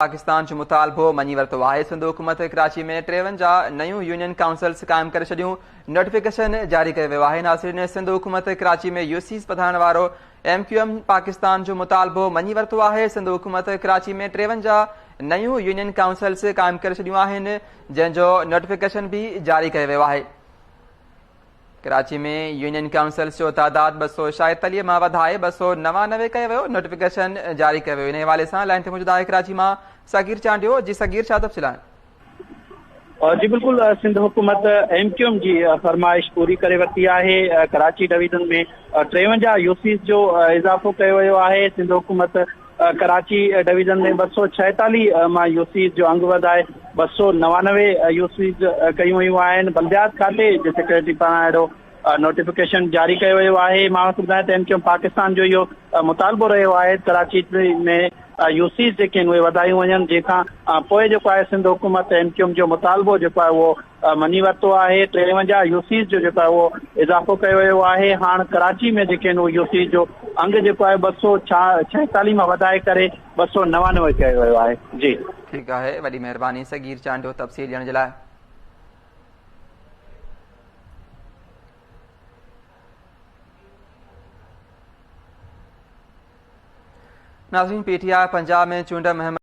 पाकिस्तान जो मुतालबो मनी वरतो आहे। सिंध हुकूमत कराची में 53 नयूं यूनियन काउंसिल्स कायम करे छॾियूं। नोटिफिकेशन जारी कयो वियो आहे। नाज़रीन, सिंध हुकूमत कराची में यूसीस वधाइण वारो MQM पाकिस्तान जो मुतालबो मनी वरतो आहे। सिंध हुकूमत कराची में 53 नयूं यूनियन काउंसिल्स कायम करे छॾियूं आहिनि, जंहिंजो नोटिफिकेशन भी जारी कयो वियो आहे। कराची में यूनियन काउंसिल्स जो तादाद 246 मां वधाए 299 कयो वियो। नोटिफिकेशन जारी कयो वियो। इन हवाले सां लाइन ते मौजूद आहे कराची मां सगीर चांडियो। जी सगीर, छा तफ़सील आहिनि? जी बिल्कुल, सिंध हुकूमत MQM जी फरमाइश पूरी करे वरिती आहे। कराची डिवीज़न में 53 यूसीस जो इज़ाफ़ो कयो वियो आहे। सिंध हुकूमत कराची डिवीज़न में 246 मां यूसीस जो अंग वधाए 299 यूसीस कयूं वयूं आहिनि। बल्दियात खाते जे सेक्रेटरी पारां अहिड़ो नोटिफिकेशन जारी कयो वियो आहे। मां वटि ॿुधायां त MQM पाकिस्तान जो इहो मुतालबो रहियो आहे कराची में यूसीस जेके आहिनि उहे वधायूं वञनि, जंहिंखां पोइ जेको आहे सिंध हुकूमत MQM जो मुतालबो जेको आहे उहो मनी वरितो आहे। 53 यूसीस जो जेको आहे उहो इज़ाफ़ो कयो वियो आहे। हाणे कराची में जेके आहिनि उहे यूसीस जो अंग जेको आहे 246 मां वधाए करे 299 कयो वियो आहे। जी ठीकु आहे, वॾी महिरबानी सगीर चांडियो तफ़सील ॾियण जे लाइ। नाज़रीन, PTI पंजाब में चूंड मुहिम